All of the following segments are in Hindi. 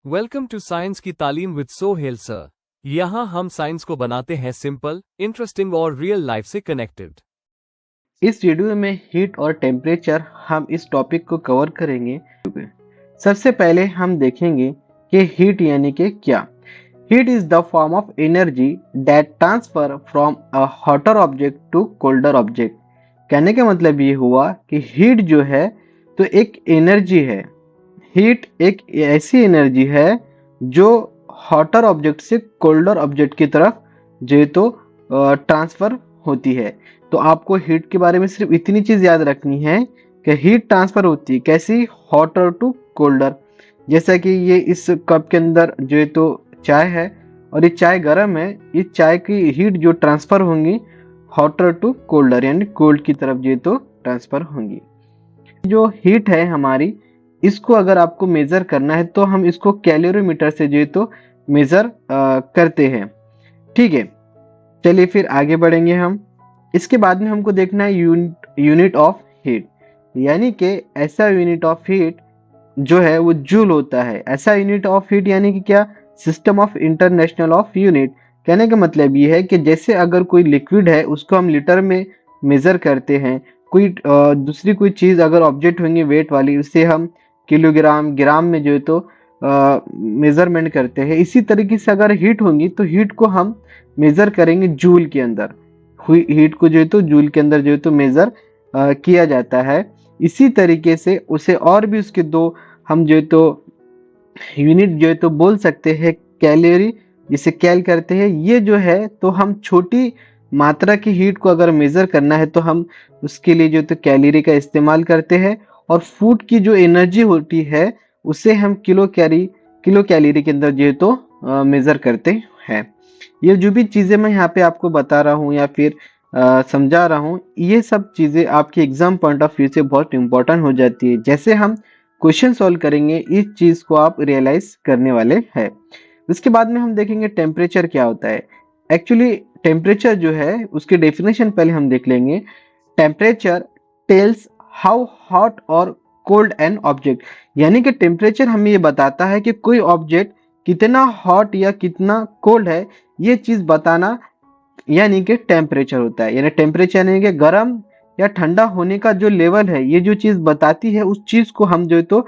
वेलकम टू साइंस की तालीम विद सोहेल सर। यहाँ हम साइंस को बनाते हैं सिंपल, इंटरेस्टिंग और रियल लाइफ से कनेक्टेड। इस वीडियो में हीट और टेम्परेचर हम इस टॉपिक को कवर करेंगे। सबसे पहले हम देखेंगे कि हीट यानी कि क्या। Heat is the form of energy that transfer from a hotter object to colder object. कहने का मतलब ये हुआ कि हीट जो है तो एक एनर्जी है। हीट एक ऐसी एनर्जी है जो हॉटर ऑब्जेक्ट से कोल्डर ऑब्जेक्ट की तरफ जो है तो ट्रांसफर होती है। तो आपको हीट के बारे में सिर्फ इतनी चीज याद रखनी है कि हीट ट्रांसफर होती है कैसी, हॉटर टू कोल्डर। जैसा कि ये इस कप के अंदर जो है तो चाय है और ये चाय गर्म है, इस चाय की हीट जो ट्रांसफर होंगी हॉटर टू कोल्डर यानी कोल्ड की तरफ जो है तो ट्रांसफर होंगी। जो हीट है हमारी, इसको अगर आपको मेजर करना है तो हम इसको कैलोरीमीटर से जो है तो मेजर करते हैं। ठीक है, चलिए फिर आगे बढ़ेंगे हम। इसके बाद में हमको देखना है यूनिट ऑफ हीट, यानी कि ऐसा यूनिट ऑफ हीट जो है वो जूल होता है। ऐसा यूनिट ऑफ हीट यानी कि क्या, system of international of unit. कहने का मतलब ये है कि जैसे अगर कोई लिक्विड है उसको हम लीटर में मेजर करते हैं, कोई दूसरी कोई चीज अगर ऑब्जेक्ट होंगी वेट वाली उसे हम किलोग्राम ग्राम में जो है तो मेजरमेंट करते हैं। इसी तरीके से अगर हीट होंगी तो हीट को हम मेजर करेंगे जूल के अंदर। हीट को जो है तो जूल के अंदर जो है तो मेजर किया जाता है। इसी तरीके से उसे और भी उसके दो हम जो है तो यूनिट जो है तो बोल सकते हैं, कैलोरी जिसे कैल करते हैं। ये जो है तो हम छोटी मात्रा की हीट को अगर मेजर करना है तो हम उसके लिए जो तो कैलोरी का इस्तेमाल करते हैं। और फूड की जो एनर्जी होती है उसे हम किलो कैलोरी के अंदर जो है तो मेजर करते हैं। ये जो भी चीजें मैं यहाँ पे आपको बता रहा हूँ या फिर समझा रहा हूँ, ये सब चीजें आपके एग्जाम पॉइंट ऑफ व्यू से बहुत इंपॉर्टेंट हो जाती है। जैसे हम क्वेश्चन सॉल्व करेंगे इस चीज को आप रियलाइज करने वाले हैं। उसके बाद में हम देखेंगे टेम्परेचर क्या होता है। एक्चुअली टेम्परेचर जो है उसकी डेफिनेशन पहले हम देख लेंगे। टेम्परेचर टेल्स हाउ हॉट और कोल्ड एन ऑब्जेक्ट, यानी कि टेम्परेचर हमें ये बताता है कि कोई ऑब्जेक्ट कितना हॉट या कितना कोल्ड है। ये चीज बताना यानी कि टेम्परेचर होता है। यानी टेम्परेचर यानी कि गर्म या ठंडा होने का जो लेवल है, ये जो चीज बताती है उस चीज को हम जो है तो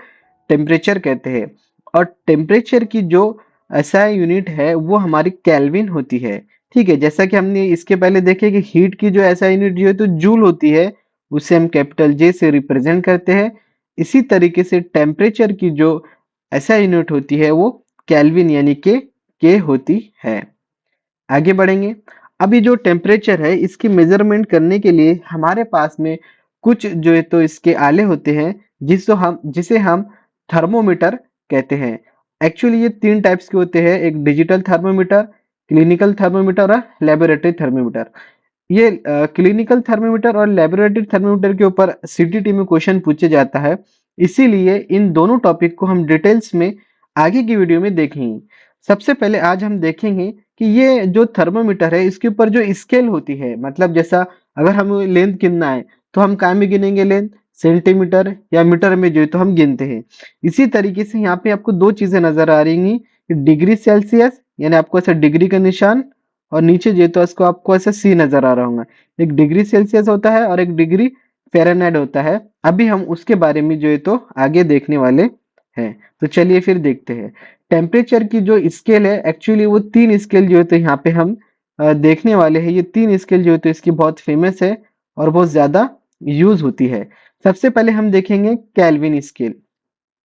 टेम्परेचर कहते हैं। और टेम्परेचर की जो एसआई यूनिट है वो हमारी केल्विन होती है। ठीक है, जैसा कि हमने इसके पहले देखे कि हीट की जो एसआई यूनिट जो है तो जूल होती है, उसे हम कैपिटल जे से रिप्रेजेंट करते हैं। इसी तरीके से टेम्परेचर की जो एसआई यूनिट होती है वो केल्विन यानी के होती है। आगे बढ़ेंगे। अभी जो टेम्परेचर है इसकी मेजरमेंट करने के लिए हमारे पास में कुछ जो है तो इसके आले होते हैं जिसे हम थर्मोमीटर कहते हैं। एक्चुअली ये तीन टाइप्स के होते हैं, एक डिजिटल थर्मोमीटर, क्लिनिकल थर्मोमीटर और लेबोरेटरी थर्मोमीटर। ये क्लिनिकल थर्मोमीटर और लेबोरेटरी थर्मोमीटर के ऊपर सीटीटी में क्वेश्चन पूछे जाता है, इसीलिए इन दोनों टॉपिक को हम डिटेल्स में आगे की वीडियो में देखेंगे। सबसे पहले आज हम देखेंगे कि ये जो थर्मोमीटर है इसके ऊपर जो स्केल होती है, मतलब जैसा अगर हमें लेंथ गिनना है तो हम काय में गिनेंगे लेंथ, सेंटीमीटर या मीटर में जो है तो हम गिनते हैं। इसी तरीके से यहाँ पे आपको दो चीजें नजर आ रही हैं, डिग्री सेल्सियस यानी आपको ऐसा डिग्री का निशान, और नीचे जो है तो इसको आपको ऐसा सी नजर आ रहा होगा। एक डिग्री सेल्सियस होता है और एक डिग्री फ़ारेनहाइट होता है। अभी हम उसके बारे में जो है तो आगे देखने वाले हैं। तो चलिए फिर देखते हैं। टेम्परेचर की जो स्केल है एक्चुअली वो तीन स्केल जो है तो यहाँ पे हम देखने वाले हैं। ये तीन स्केल जो है तो इसकी बहुत फेमस है और बहुत ज्यादा यूज होती है। सबसे पहले हम देखेंगे केल्विन स्केल।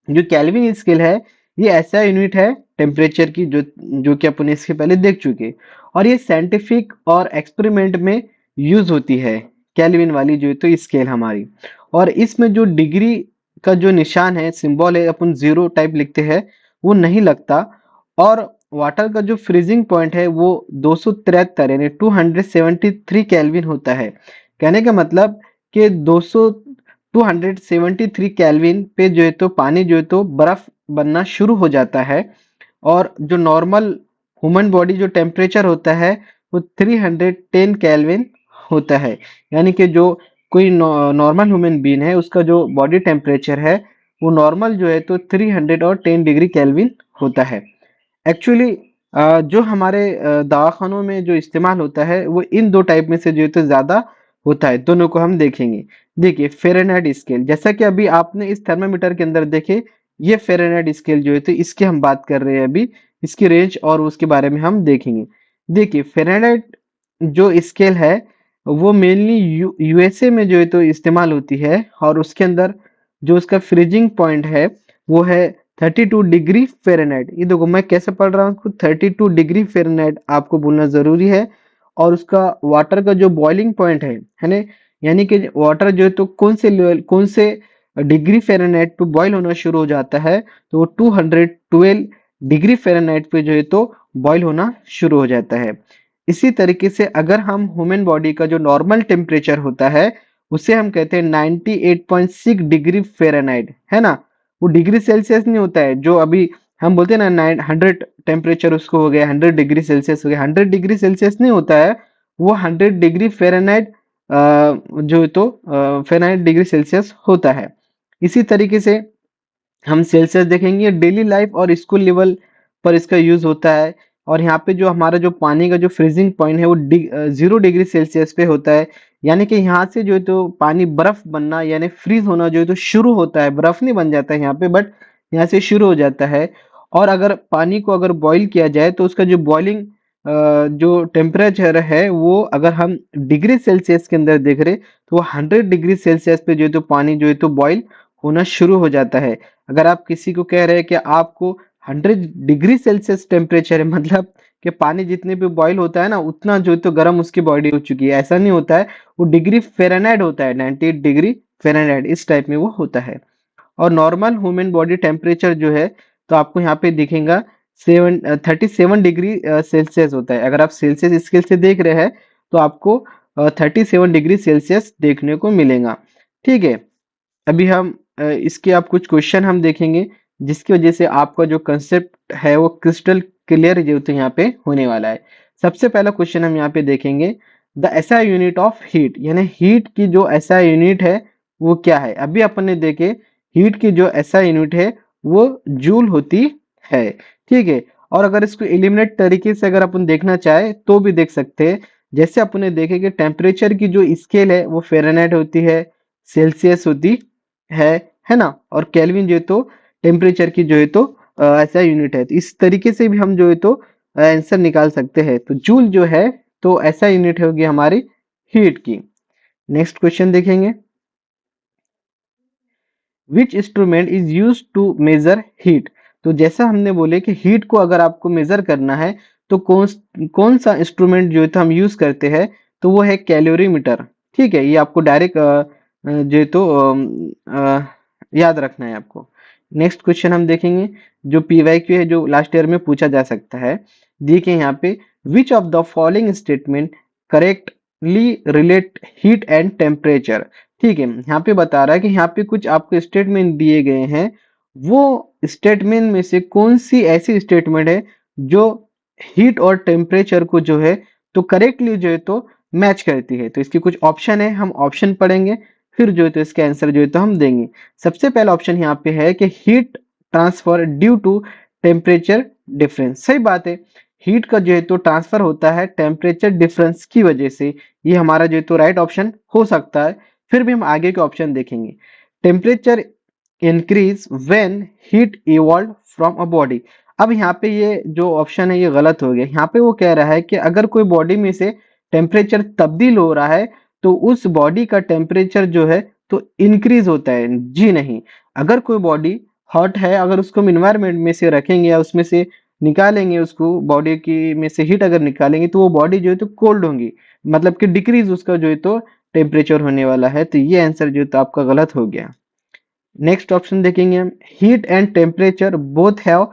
जो केल्विन स्केल है ये ऐसा यूनिट है टेम्परेचर की जो जो कि अपन इसके पहले देख चुके, और ये साइंटिफिक और एक्सपेरिमेंट में यूज होती है केल्विन वाली जो है तो स्केल हमारी। और इसमें जो डिग्री का जो निशान है, सिंबल है, अपन जीरो टाइप लिखते हैं, वो नहीं लगता। और वाटर का जो फ्रीजिंग पॉइंट है वो 273 यानी 273 केल्विन होता है। कहने का मतलब कि 273 केल्विन पे जो है तो पानी जो है तो बर्फ बनना शुरू हो जाता है। और जो नॉर्मल ह्यूमन बॉडी जो टेम्परेचर होता है वो 310 केल्विन होता है। यानी कि जो कोई नॉर्मल ह्यूमन बीन है उसका जो बॉडी टेम्परेचर है वो नॉर्मल जो है तो 310 डिग्री केल्विन होता है। एक्चुअली जो हमारे दवाखानों में जो इस्तेमाल होता है वो इन दो टाइप में से जो है तो ज्यादा होता है, दोनों को हम देखेंगे। देखिए फ़ारेनहाइट स्केल, जैसा कि अभी आपने इस थर्मामीटर के अंदर देखे, ये फ़ारेनहाइट स्केल जो है तो इसकी हम बात कर रहे हैं अभी, इसकी रेंज और उसके बारे में हम देखेंगे। देखिए फ़ारेनहाइट जो स्केल है वो मेनली यूएसए में जो है तो इस्तेमाल होती है, और उसके अंदर जो उसका फ्रीजिंग पॉइंट है वो है 32 डिग्री फ़ारेनहाइट। ये देखो मैं कैसे पढ़ रहा हूँ, 32 डिग्री फ़ारेनहाइट आपको बोलना ज़रूरी है। और उसका वाटर का जो बॉइलिंग पॉइंट है ना, यानी कि वाटर जो है तो कौन से लेवल, कौन से डिग्री फ़ारेनहाइट पे बॉयल होना शुरू हो जाता है, तो वो 212 डिग्री फ़ारेनहाइट पे जो है तो बॉयल होना शुरू हो जाता है। इसी तरीके से अगर हम ह्यूमन बॉडी का जो नॉर्मल टेम्परेचर होता है उसे हम कहते हैं 98.6 डिग्री फ़ारेनहाइट, है ना। वो डिग्री सेल्सियस नहीं होता है जो अभी हम बोलते हैं ना, 100 टेम्परेचर उसको हो गया, 100 डिग्री सेल्सियस हो गया, 100 डिग्री सेल्सियस नहीं होता है, वो 100 डिग्री फ़ारेनहाइट जो है तो फ़ारेनहाइट डिग्री सेल्सियस होता है। इसी तरीके से हम सेल्सियस देखेंगे, डेली लाइफ और स्कूल लेवल पर इसका यूज होता है। और यहाँ पे जो हमारा जो पानी का जो फ्रीजिंग पॉइंट है वो 0 डिग्री सेल्सियस पे होता है, यानी कि यहाँ से जो है तो पानी बर्फ बनना यानी फ्रीज होना जो है तो शुरू होता है, बर्फ नहीं बन जाता है यहाँ पे, बट यहाँ से शुरू हो जाता है। और अगर पानी को अगर बॉईल किया जाए तो उसका जो बॉइलिंग जो टेम्परेचर है वो अगर हम डिग्री सेल्सियस के अंदर देख रहे तो वो 100 डिग्री सेल्सियस पे जो है तो पानी जो है तो बॉईल होना शुरू हो जाता है। अगर आप किसी को कह रहे हैं कि आपको 100 डिग्री सेल्सियस टेम्परेचर है, मतलब कि पानी जितने पे बॉईल होता है ना उतना जो है तो गर्म उसकी बॉडी हो चुकी है, ऐसा नहीं होता है। वो डिग्री फ़ारेनहाइट होता है, 98 डिग्री फ़ारेनहाइट इस टाइप में वो होता है। और नॉर्मल ह्यूमन बॉडी टेम्परेचर जो है तो आपको यहाँ पे दिखेगा 37 डिग्री सेल्सियस होता है। अगर आप सेल्सियस स्केल से देख रहे हैं तो आपको 37 डिग्री सेल्सियस देखने को मिलेगा। ठीक है, अभी हम इसके आप कुछ क्वेश्चन हम देखेंगे जिसकी वजह से आपका जो कंसेप्ट है वो क्रिस्टल क्लियर जो तो यहाँ पे होने वाला है। सबसे पहला क्वेश्चन हम यहाँ पे देखेंगे, the SI unit of heat, यानी हीट की जो एसआई यूनिट है वो क्या है। अभी अपन ने देखे हीट की जो एसआई यूनिट है वो जूल होती है। ठीक है, और अगर इसको एलिमिनेट तरीके से अगर अपन देखना चाहे तो भी देख सकते हैं। जैसे अपन ने देखे कि टेम्परेचर की जो स्केल है वो फ़ारेनहाइट होती है, सेल्सियस होती है ना, और केल्विन जो है तो टेम्परेचर की जो है तो ऐसा यूनिट है। तो इस तरीके से भी हम जो है तो आंसर निकाल सकते हैं। तो जूल जो है तो ऐसा यूनिट होगी हमारी हीट की। नेक्स्ट क्वेश्चन देखेंगे, which instrument is use to measure heat. तो जैसा हमने बोले कि हीट को अगर आपको मेजर करना है तो कौन कौन सा इंस्ट्रूमेंट जो है तो हम यूज करते हैं, तो वो है कैलोरीमीटर। ठीक है, ये आपको डायरेक्ट जो है तो याद रखना है आपको। नेक्स्ट क्वेश्चन हम देखेंगे जो पीवाईक्यू है जो लास्ट ईयर में पूछा जा सकता है। देखिए यहाँ पे, which of the following statement correctly relate heat and temperature. ठीक है, यहाँ पे बता रहा है कि यहाँ पे कुछ आपको स्टेटमेंट दिए गए हैं, वो स्टेटमेंट में से कौन सी ऐसी स्टेटमेंट है जो हीट और टेम्परेचर को जो है तो करेक्टली जो है तो मैच करती है। तो इसके कुछ ऑप्शन है, हम ऑप्शन पढ़ेंगे फिर जो है तो इसके आंसर जो है तो हम देंगे। सबसे पहला ऑप्शन यहाँ पे है कि heat transfer due to temperature difference. सही बात है, हीट का जो है तो ट्रांसफर होता है टेम्परेचर डिफरेंस की वजह से, ये हमारा जो है तो राइट ऑप्शन हो सकता है। फिर भी हम आगे के ऑप्शन देखेंगे, temperature increase when heat evolve from a body. अब यहाँ पे ये जो ऑप्शन है ये गलत हो गया। यहाँ पे वो कह रहा है कि अगर कोई बॉडी में से टेम्परेचर तब्दील हो रहा है तो उस बॉडी का टेम्परेचर जो है तो इंक्रीज होता है। जी नहीं, अगर कोई बॉडी हॉट है, अगर उसको हम इन्वायरमेंट में से रखेंगे या उसमें से निकालेंगे, उसको बॉडी की में से हीट अगर निकालेंगे तो वो बॉडी जो है तो कोल्ड होगी, मतलब कि डिक्रीज उसका जो है तो टेम्परेचर होने वाला है। तो ये आंसर जो है तो आपका गलत हो गया। नेक्स्ट ऑप्शन देखेंगे हम, heat and temperature both have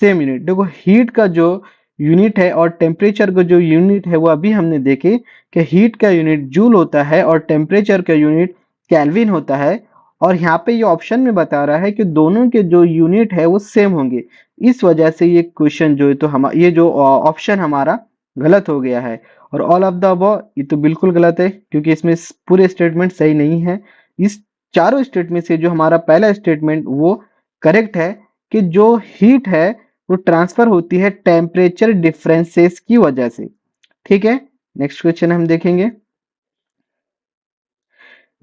same unit. देखो हीट का जो यूनिट है और टेम्परेचर का जो यूनिट है वो अभी हमने देखे कि हीट का यूनिट जूल होता है और टेम्परेचर का यूनिट केल्विन होता है। और यहाँ पे ये ऑप्शन में बता रहा है कि दोनों के जो यूनिट है वो सेम होंगे। इस वजह से ये क्वेश्चन जो है तो हम ये जो ऑप्शन हमारा गलत हो गया है। और ऑल ऑफ द अबव ये तो बिल्कुल गलत है क्योंकि इसमें पूरे स्टेटमेंट सही नहीं है। इस चारों स्टेटमेंट से जो हमारा पहला स्टेटमेंट वो करेक्ट है कि जो हीट है वो ट्रांसफर होती है टेम्परेचर डिफरेंसेस की वजह से। ठीक है, नेक्स्ट क्वेश्चन हम देखेंगे।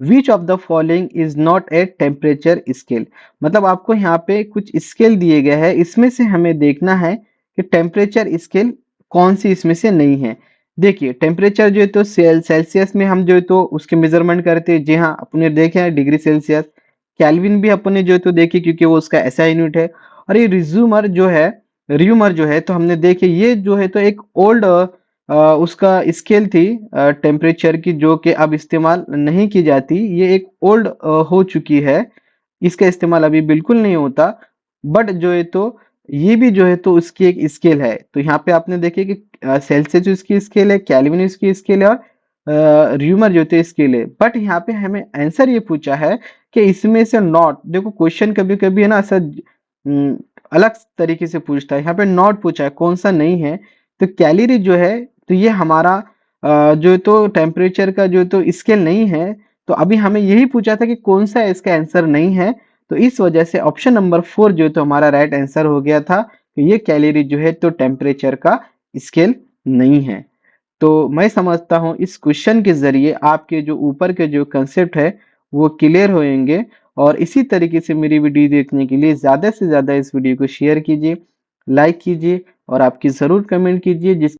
Which of the following is not a temperature scale. मतलब आपको यहाँ पे कुछ स्केल दिए गए हैं, इसमें से हमें देखना है कि टेम्परेचर स्केल कौन सी इसमें से नहीं है। देखिए टेम्परेचर जो है तो सेल्सियस में हम जो है तो उसके मेजरमेंट करते हैं, जी हाँ अपने देखे हैं डिग्री सेल्सियस। कैल्विन भी अपने जो है तो देखे क्योंकि वो उसका ऐसा यूनिट है। और ये रिज्यूमर जो है तो हमने देखे ये जो है तो एक ओल्ड उसका स्केल थी टेम्परेचर की, जो कि अब इस्तेमाल नहीं की जाती। ये एक ओल्ड हो चुकी है, इसका इस्तेमाल अभी बिल्कुल नहीं होता। बट जो है तो ये भी जो है तो उसकी एक स्केल है। तो यहाँ पे आपने देखे कि सेल्सियस उसकी स्केल है, केल्विन उसकी स्केल है, और र्यूमर जो थे स्केल है। बट यहाँ पे हमें आंसर ये पूछा है कि इसमें से नॉट, देखो क्वेश्चन कभी कभी है ना ऐसा अलग तरीके से पूछता है। यहाँ पे नॉट पूछा है, कौन सा नहीं है। तो कैलोरी जो है तो ये हमारा जो तो टेम्परेचर का जो तो स्केल नहीं है। तो अभी हमें यही पूछा था कि कौन सा इसका आंसर नहीं है। तो इस वजह से ऑप्शन नंबर 4 जो है तो हमारा राइट आंसर हो गया था कि ये कैलोरी जो है तो टेम्परेचर का स्केल नहीं है। तो मैं समझता हूँ इस क्वेश्चन के जरिए आपके जो ऊपर के जो कंसेप्ट है वो क्लियर होंगे। और इसी तरीके से मेरी वीडियो देखने के लिए ज़्यादा से ज़्यादा इस वीडियो को शेयर कीजिए, लाइक कीजिए और आपकी ज़रूर कमेंट कीजिए जिस